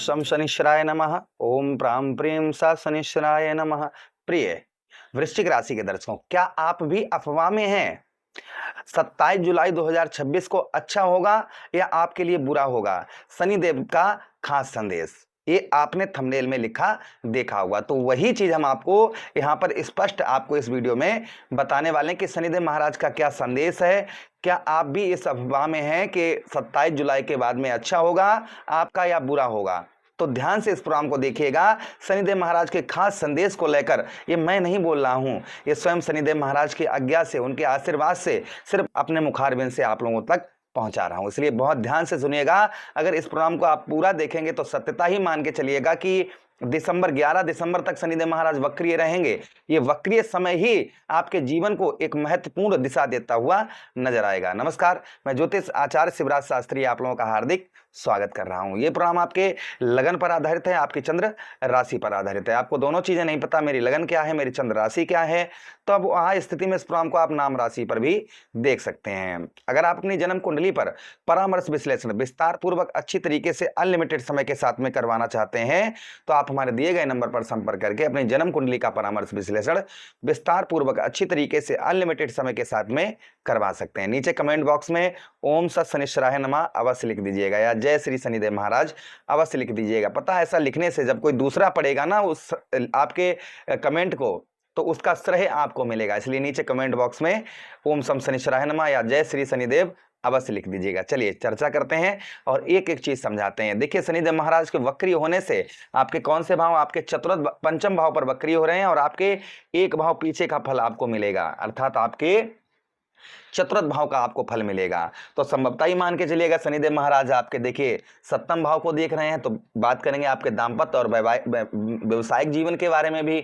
शं शनिश्चराय नमः। ओम प्रां प्रीं सा शनिश्चराय नमः। प्रिय वृश्चिक राशि के दर्शकों, क्या आप भी अफवाह में हैं? 27 जुलाई 2026 को अच्छा होगा या आपके लिए बुरा होगा? शनिदेव का खास संदेश, ये आपने थंबनेल में लिखा देखा होगा, तो वही चीज हम आपको यहाँ पर स्पष्ट आपको इस वीडियो में बताने वाले हैं कि शनिदेव महाराज का क्या संदेश है। क्या आप भी इस अफवाह में हैं कि 27 जुलाई के बाद में अच्छा होगा आपका या बुरा होगा? तो ध्यान से इस प्रोग्राम को देखिएगा। शनिदेव महाराज के खास संदेश को लेकर ये मैं नहीं बोल रहा हूं, ये स्वयं शनिदेव महाराज की आज्ञा से, उनके आशीर्वाद से सिर्फ अपने मुखारबिंद से आप लोगों तक पहुंचा रहा हूं, इसलिए बहुत ध्यान से सुनिएगा। अगर इस प्रोग्राम को आप पूरा देखेंगे तो सत्यता ही मान के चलिएगा कि 11 दिसंबर तक शनिदेव महाराज वक्रीय रहेंगे। ये वक्रीय समय ही आपके जीवन को एक महत्वपूर्ण दिशा देता हुआ नजर आएगा। नमस्कार, मैं ज्योतिष आचार्य शिवराज शास्त्री आप लोगों का हार्दिक स्वागत कर रहा हूं। ये प्रोग्राम आपके लगन पर आधारित है, आपकी चंद्र राशि पर आधारित है। आपको दोनों चीजें नहीं पता, मेरी लगन क्या है, मेरी चंद्र राशि क्या है, तो अब वहां स्थिति में इस प्रोग्राम को आप नाम राशि पर भी देख सकते हैं। अगर आप अपनी जन्म कुंडली पर परामर्श विश्लेषण विस्तार पूर्वक अच्छी तरीके से अनलिमिटेड समय के साथ में करवाना चाहते हैं तो आप हमारे दिए गए नंबर पर संपर्क करके अपनी जन्म कुंडली का परामर्श विश्लेषण विस्तार पूर्वक अच्छी तरीके से अनलिमिटेड समय के साथ में करवा सकते हैं। नीचे कमेंट बॉक्स में ओम सत शनिश्चराय नमः अवश्य लिख दीजिएगा या जय श्री शनिदेव महाराज अवश्य लिख दीजिएगा। पता है, ऐसा लिखने से जब कोई दूसरा पढ़ेगा ना उस आपके कमेंट को, तो उसका श्रेय आपको मिलेगा। इसलिए नीचे कमेंट बॉक्स में ओम सम शनिश्चराय नमः या जय श्री शनिदेव अवश्य लिख दीजिएगा। चलिए चर्चा करते हैं और एक एक चीज समझाते हैं। देखिए, शनिदेव महाराज के वक्री होने से आपके कौन से भाव, आपके चतुर्थ पंचम भाव पर वक्री हो रहे हैं और आपके एक भाव पीछे का फल आपको मिलेगा, अर्थात आपके चतुर्थ भाव का आपको फल मिलेगा। तो संभवतः ही मान के चलिएगा शनिदेव महाराज आपके देखिए सप्तम भाव को देख रहे हैं, तो बात करेंगे आपके दाम्पत्य और व्यवसायिक जीवन के बारे में भी।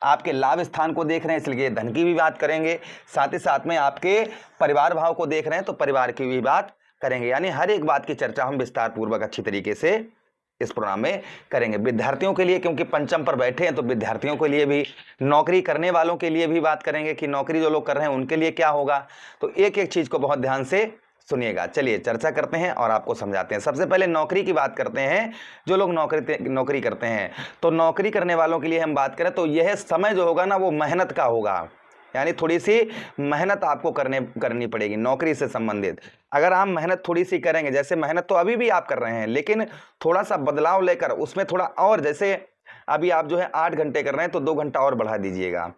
आपके लाभ स्थान को देख रहे हैं, इसलिए धन की भी बात करेंगे। साथ ही साथ में आपके परिवार भाव को देख रहे हैं तो परिवार की भी बात करेंगे। यानी हर एक बात की चर्चा हम विस्तार पूर्वक अच्छी तरीके से इस प्रोग्राम में करेंगे। विद्यार्थियों के लिए, क्योंकि पंचम पर बैठे हैं, तो विद्यार्थियों के लिए भी, नौकरी करने वालों के लिए भी बात करेंगे कि नौकरी जो लोग कर रहे हैं उनके लिए क्या होगा। तो एक एक चीज को बहुत ध्यान से सुनिएगा। चलिए चर्चा करते हैं और आपको समझाते हैं। सबसे पहले नौकरी की बात करते हैं। जो लोग नौकरी करते हैं, तो नौकरी करने वालों के लिए हम बात करें तो यह समय जो होगा ना वो मेहनत का होगा, यानी थोड़ी सी मेहनत आपको करनी पड़ेगी नौकरी से संबंधित। अगर आप मेहनत थोड़ी सी करेंगे, जैसे मेहनत तो अभी भी आप कर रहे हैं, लेकिन थोड़ा सा बदलाव लेकर उसमें थोड़ा और, जैसे अभी आप जो है 8 घंटे कर रहे हैं तो 2 घंटा और बढ़ा दीजिएगा।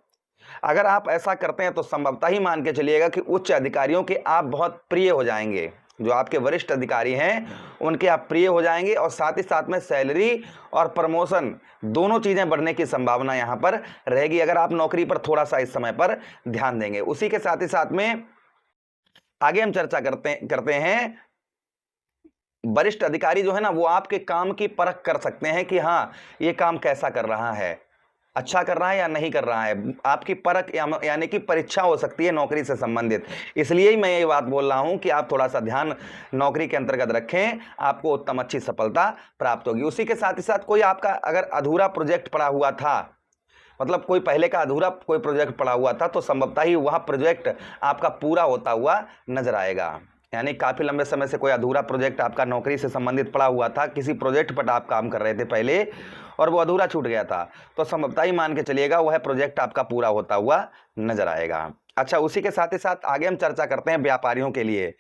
अगर आप ऐसा करते हैं तो संभवतः ही मान के चलिएगा कि उच्च अधिकारियों के आप बहुत प्रिय हो जाएंगे। जो आपके वरिष्ठ अधिकारी हैं उनके आप प्रिय हो जाएंगे और साथ ही साथ में सैलरी और प्रमोशन दोनों चीजें बढ़ने की संभावना यहां पर रहेगी, अगर आप नौकरी पर थोड़ा सा इस समय पर ध्यान देंगे। उसी के साथ ही साथ में आगे हम चर्चा करते हैं। वरिष्ठ अधिकारी जो है ना वो आपके काम की परख कर सकते हैं कि हाँ ये काम कैसा कर रहा है, अच्छा कर रहा है या नहीं कर रहा है। आपकी परख यानी कि परीक्षा हो सकती है नौकरी से संबंधित। इसलिए ही मैं ये बात बोल रहा हूं कि आप थोड़ा सा ध्यान नौकरी के अंतर्गत रखें, आपको उत्तम अच्छी सफलता प्राप्त होगी। उसी के साथ ही साथ कोई आपका अगर अधूरा प्रोजेक्ट पड़ा हुआ था, मतलब कोई पहले का अधूरा कोई प्रोजेक्ट पड़ा हुआ था, तो संभवतः ही वह प्रोजेक्ट आपका पूरा होता हुआ नजर आएगा। यानी काफी लंबे समय से कोई अधूरा प्रोजेक्ट आपका नौकरी से संबंधित पड़ा हुआ था, किसी प्रोजेक्ट पर आप काम कर रहे थे पहले और वो अधूरा छूट गया था, तो संभवतः ही मान के चलिएगा वह प्रोजेक्ट आपका पूरा होता हुआ नजर आएगा। अच्छा, उसी के साथ ही साथ आगे हम चर्चा करते हैं व्यापारियों के लिए।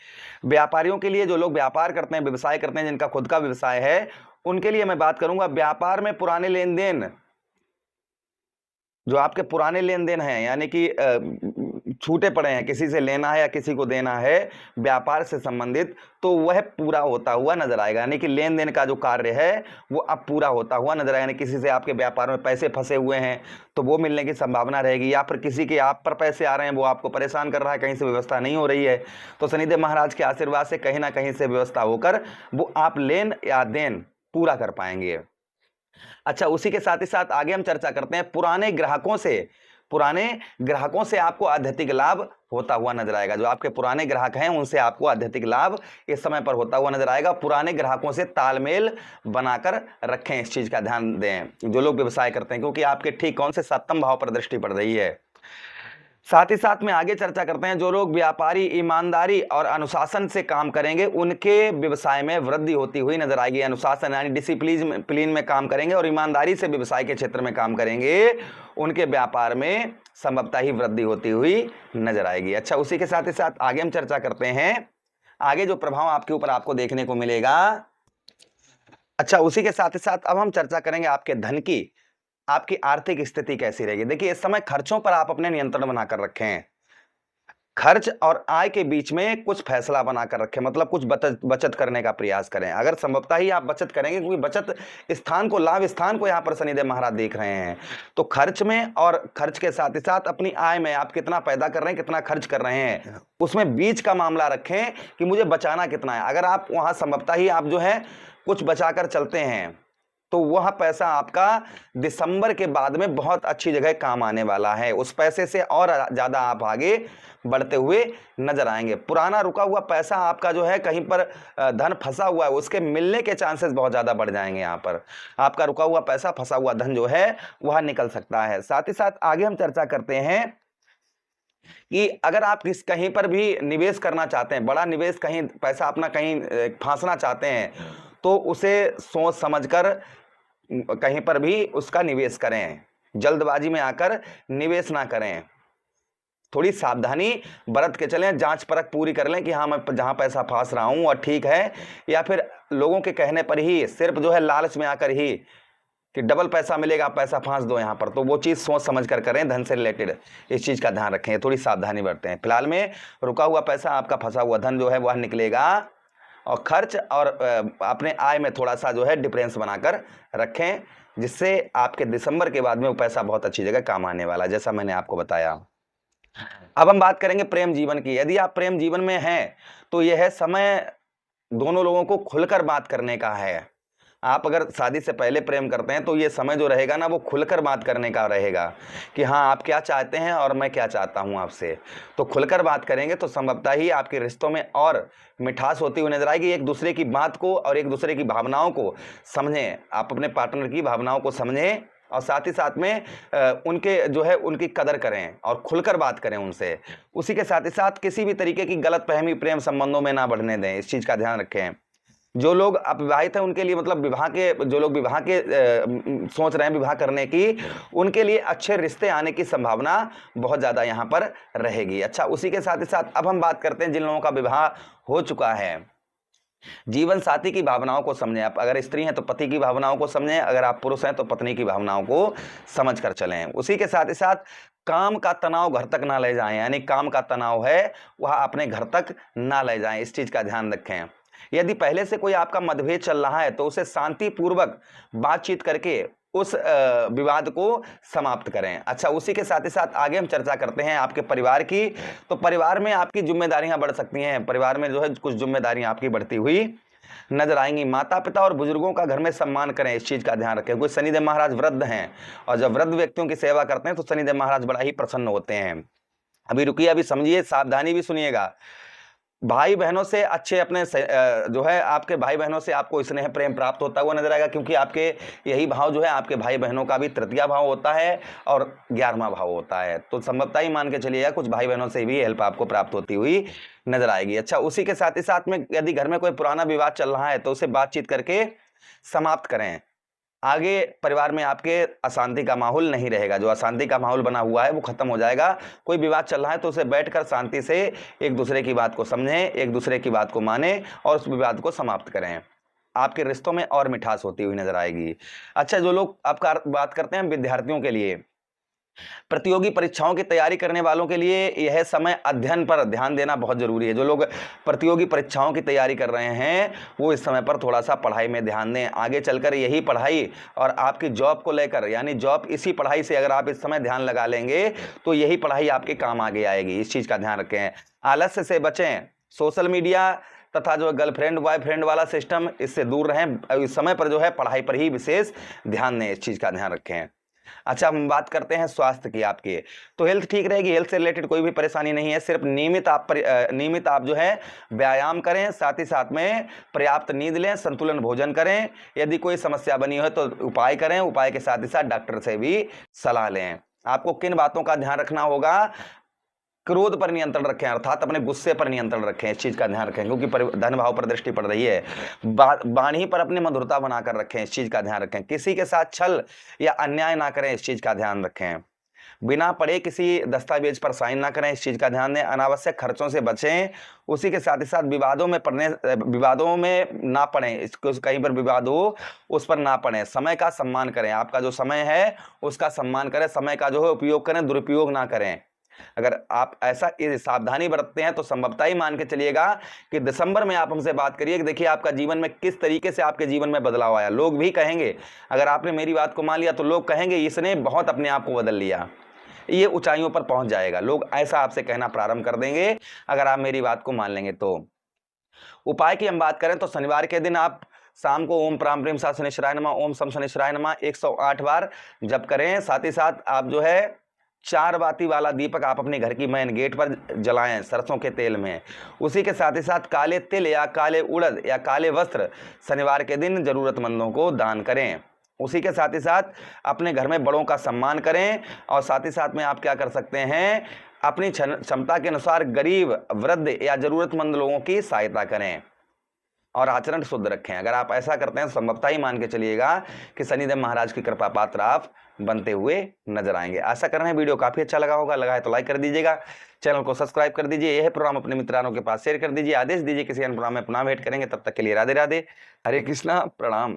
व्यापारियों के लिए, जो लोग व्यापार करते हैं, व्यवसाय करते हैं, जिनका खुद का व्यवसाय है, उनके लिए मैं बात करूंगा। व्यापार में पुराने लेन देन, जो आपके पुराने लेन देन हैं, यानी कि छूटे पड़े हैं, किसी से लेना है या किसी को देना है व्यापार से संबंधित, तो वह पूरा होता हुआ नजर आएगा। यानी कि लेन देन का जो कार्य है वो अब पूरा होता हुआ नजर आएगा। यानी किसी से आपके व्यापार में पैसे फंसे हुए हैं तो वो मिलने की संभावना रहेगी, या फिर किसी के आप पर पैसे आ रहे हैं वो आपको परेशान कर रहा है, कहीं से व्यवस्था नहीं हो रही है, तो शनिदेव महाराज के आशीर्वाद से कहीं ना कहीं से व्यवस्था होकर वो आप लेन या देन पूरा कर पाएंगे। अच्छा, उसी के साथ ही साथ आगे हम चर्चा करते हैं पुराने ग्राहकों से आपको आध्यात्मिक लाभ होता हुआ नजर आएगा। जो आपके पुराने ग्राहक हैं उनसे आपको आध्यात्मिक लाभ इस समय पर होता हुआ नजर आएगा। पुराने ग्राहकों से तालमेल बनाकर रखें, इस चीज का ध्यान दें जो लोग व्यवसाय करते हैं, क्योंकि आपके ठीक कौन से 7वें भाव पर दृष्टि पड़ रही है। साथ ही साथ में आगे चर्चा करते हैं, जो लोग व्यापारी, ईमानदारी और अनुशासन से काम करेंगे उनके व्यवसाय में वृद्धि होती हुई नजर आएगी। अनुशासन यानी डिसिप्लिन में काम करेंगे और ईमानदारी से व्यवसाय के क्षेत्र में काम करेंगे, उनके व्यापार में संभवतः ही वृद्धि होती हुई नजर आएगी। अच्छा, उसी के साथ ही साथ आगे हम चर्चा करते हैं, आगे जो प्रभाव आपके ऊपर आपको देखने को मिलेगा। अच्छा, उसी के साथ ही साथ अब हम चर्चा करेंगे आपके धन की, आपकी आर्थिक स्थिति कैसी रहेगी। देखिए, इस समय खर्चों पर आप अपने नियंत्रण बनाकर रखें। खर्च और आय के बीच में कुछ फैसला बनाकर रखें, मतलब कुछ बचत करने का प्रयास करें। अगर संभवतः ही आप बचत करेंगे, क्योंकि बचत स्थान को, लाभ स्थान को यहाँ पर शनिदेव महाराज देख रहे हैं, तो खर्च में और खर्च के साथ ही साथ अपनी आय में आप कितना पैदा कर रहे हैं, कितना खर्च कर रहे हैं, उसमें बीच का मामला रखें कि मुझे बचाना कितना है। अगर आप वहां संभवतः ही आप जो है कुछ बचाकर चलते हैं, तो वह पैसा आपका दिसंबर के बाद में बहुत अच्छी जगह काम आने वाला है। उस पैसे से और ज्यादा आप आगे बढ़ते हुए नजर आएंगे। पुराना रुका हुआ पैसा आपका जो है, कहीं पर धन फंसा हुआ है, उसके मिलने के चांसेस बहुत ज्यादा बढ़ जाएंगे। यहाँ पर आपका रुका हुआ पैसा, फंसा हुआ धन जो है वह निकल सकता है। साथ ही साथ आगे हम चर्चा करते हैं कि अगर आप कहीं पर भी निवेश करना चाहते हैं, बड़ा निवेश, कहीं पैसा अपना कहीं फांसना चाहते हैं, तो उसे सोच समझकर कहीं पर भी उसका निवेश करें। जल्दबाजी में आकर निवेश ना करें, थोड़ी सावधानी बरत के चलें, जांच परख पूरी कर लें कि हाँ, मैं जहां पैसा फांस रहा हूं और ठीक है, या फिर लोगों के कहने पर ही, सिर्फ जो है लालच में आकर ही कि डबल पैसा मिलेगा, पैसा फांस दो यहाँ पर, तो वो चीज़ सोच समझ कर करें। धन से रिलेटेड इस चीज़ का ध्यान रखें, थोड़ी सावधानी बरतें। हैं फिलहाल में रुका हुआ पैसा, आपका फंसा हुआ धन जो है वह निकलेगा, और खर्च और अपने आय में थोड़ा सा जो है डिफरेंस बनाकर रखें, जिससे आपके दिसंबर के बाद में वो पैसा बहुत अच्छी जगह काम आने वाला है, जैसा मैंने आपको बताया। अब हम बात करेंगे प्रेम जीवन की। यदि आप प्रेम जीवन में हैं, तो यह समय दोनों लोगों को खुलकर बात करने का है। आप अगर शादी से पहले प्रेम करते हैं, तो ये समय जो रहेगा ना, वो खुलकर बात करने का रहेगा कि हाँ, आप क्या चाहते हैं और मैं क्या चाहता हूं आपसे। तो खुलकर बात करेंगे तो संभवतः ही आपके रिश्तों में और मिठास होती हुई नजर आएगी। एक दूसरे की बात को और एक दूसरे की भावनाओं को समझें, आप अपने पार्टनर की भावनाओं को समझें, और साथ ही साथ में उनके जो है उनकी कदर करें और खुलकर बात करें उनसे। उसी के साथ ही साथ किसी भी तरीके की गलतफहमी प्रेम संबंधों में ना बढ़ने दें, इस चीज का ध्यान रखें। जो लोग अविवाहित हैं उनके लिए, मतलब विवाह के, जो लोग विवाह के सोच रहे हैं विवाह करने की, उनके लिए अच्छे रिश्ते आने की संभावना बहुत ज़्यादा यहाँ पर रहेगी। अच्छा, उसी के साथ ही साथ अब हम बात करते हैं जिन लोगों का विवाह हो चुका है। जीवन साथी की भावनाओं को समझें। आप अगर स्त्री हैं तो पति की भावनाओं को समझें, अगर आप पुरुष हैं तो पत्नी की भावनाओं को समझ कर चलें। उसी के साथ ही साथ काम का तनाव घर तक ना ले जाएं, यानी काम का तनाव है वह अपने घर तक ना ले जाएं, इस चीज़ का ध्यान रखें। यदि पहले से कोई आपका मतभेद चल रहा है, तो उसे शांतिपूर्वक बातचीत करके उस विवाद को समाप्त करें। अच्छा, उसी के साथ ही साथ आगे हम चर्चा करते हैं आपके परिवार की। तो परिवार में आपकी जिम्मेदारियां बढ़ सकती हैं, परिवार में जो है कुछ जिम्मेदारियां आपकी बढ़ती हुई नजर आएंगी। माता पिता और बुजुर्गों का घर में सम्मान करें, इस चीज का ध्यान रखें। कुछ शनिदेव महाराज वृद्ध हैं, और जब वृद्ध व्यक्तियों की सेवा करते हैं तो शनिदेव महाराज बड़ा ही प्रसन्न होते हैं। अभी रुकिए, अभी समझिए, सावधानी भी सुनिएगा। भाई बहनों से अच्छे अपने जो है आपके भाई बहनों से आपको स्नेह प्रेम प्राप्त होता हुआ नजर आएगा, क्योंकि आपके यही भाव जो है आपके भाई बहनों का भी तृतीया भाव होता है और 11वां भाव होता है। तो संभवतः ही मान के चलिएगा कुछ भाई बहनों से भी हेल्प आपको प्राप्त होती हुई नजर आएगी। अच्छा, उसी के साथ ही साथ में यदि घर में कोई पुराना विवाद चल रहा है तो उसे बातचीत करके समाप्त करें। आगे परिवार में आपके अशांति का माहौल नहीं रहेगा, जो अशांति का माहौल बना हुआ है वो खत्म हो जाएगा। कोई विवाद चल रहा है तो उसे बैठकर शांति से एक दूसरे की बात को समझें, एक दूसरे की बात को माने और उस विवाद को समाप्त करें। आपके रिश्तों में और मिठास होती हुई नजर आएगी। अच्छा, जो लोग आपका बात करते हैं विद्यार्थियों के लिए, प्रतियोगी परीक्षाओं की तैयारी करने वालों के लिए यह समय अध्ययन पर ध्यान देना बहुत जरूरी है। जो लोग प्रतियोगी परीक्षाओं की तैयारी कर रहे हैं वो इस समय पर थोड़ा सा पढ़ाई में ध्यान दें। आगे चलकर यही पढ़ाई और आपकी जॉब को लेकर, यानी जॉब, इसी पढ़ाई से अगर आप इस समय ध्यान लगा लेंगे तो यही पढ़ाई आपके काम आगे आएगी, इस चीज का ध्यान रखें। आलस्य से बचें, सोशल मीडिया तथा जो गर्लफ्रेंड बॉयफ्रेंड वाला सिस्टम, इससे दूर रहें। इस समय पर जो है पढ़ाई पर ही विशेष ध्यान दें, इस चीज का ध्यान रखें। अच्छा, हम बात करते हैं स्वास्थ्य की आपके। तो हेल्थ ठीक रहेगी, हेल्थ से रिलेटेड कोई भी परेशानी नहीं है। सिर्फ नियमित आप जो है व्यायाम करें, साथ ही साथ में पर्याप्त नींद लें, संतुलन भोजन करें। यदि कोई समस्या बनी हो तो उपाय करें, उपाय के साथ ही साथ डॉक्टर से भी सलाह लें। आपको किन बातों का ध्यान रखना होगा? क्रोध पर नियंत्रण रखें, अर्थात अपने गुस्से पर नियंत्रण रखें, इस चीज का ध्यान रखें, क्योंकि धन भाव पर दृष्टि पड़ रही है। वाणी पर अपनी मधुरता बनाकर रखें, इस चीज का ध्यान रखें। किसी के साथ छल या अन्याय ना करें, इस चीज का ध्यान रखें। बिना पढ़े किसी दस्तावेज पर साइन ना करें, इस चीज का ध्यान दें। अनावश्यक खर्चों से बचें। उसी के साथ ही साथ विवादों में ना पड़ें, इसको कहीं पर विवाद हो उस पर ना पड़ें। समय का सम्मान करें, आपका जो समय है उसका सम्मान करें, समय का जो है उपयोग करें, दुरुपयोग ना करें। अगर आप ऐसा सावधानी बरतते हैं तो संभवतः ही मान के चलिएगा कि दिसंबर में आप हमसे बात करिए कि देखिए आपका जीवन में किस तरीके से आपके जीवन में बदलाव आया। लोग भी कहेंगे, अगर आपने मेरी बात को मान लिया तो लोग कहेंगे इसने बहुत अपने आप को बदल लिया, ये ऊंचाइयों पर पहुंच जाएगा। लोग ऐसा आपसे कहना प्रारंभ कर देंगे अगर आप मेरी बात को मान लेंगे तो। उपाय की हम बात करें तो शनिवार के दिन आप शाम को ओम प्राम प्रेम साथ शनिश्चराय नमः, ओम सम शनिश्चराय नमः 108 बार जप करें। साथ ही साथ आप जो है 4 बाती वाला दीपक आप अपने घर की मेन गेट पर जलाएं सरसों के तेल में। उसी के साथ ही साथ काले तिल या काले उड़द या काले वस्त्र शनिवार के दिन जरूरतमंदों को दान करें। उसी के साथ ही साथ अपने घर में बड़ों का सम्मान करें। और साथ ही साथ में आप क्या कर सकते हैं, अपनी क्षमता के अनुसार गरीब, वृद्ध या जरूरतमंद लोगों की सहायता करें और आचरण शुद्ध रखें। अगर आप ऐसा करते हैं तो संभवतः ही मान के चलिएगा कि शनिदेव महाराज की कृपा पात्र आप बनते हुए नजर आएंगे। आशा कर रहे हैं वीडियो काफी अच्छा लगा होगा, लगा है तो लाइक कर दीजिएगा, चैनल को सब्सक्राइब कर दीजिए, यह प्रोग्राम अपने मित्रों के पास शेयर कर दीजिए। आदेश दीजिए किसी अन्य प्रोग्राम में पुनः भेंट करेंगे, तब तक के लिए राधे राधे, हरे कृष्णा, प्रणाम।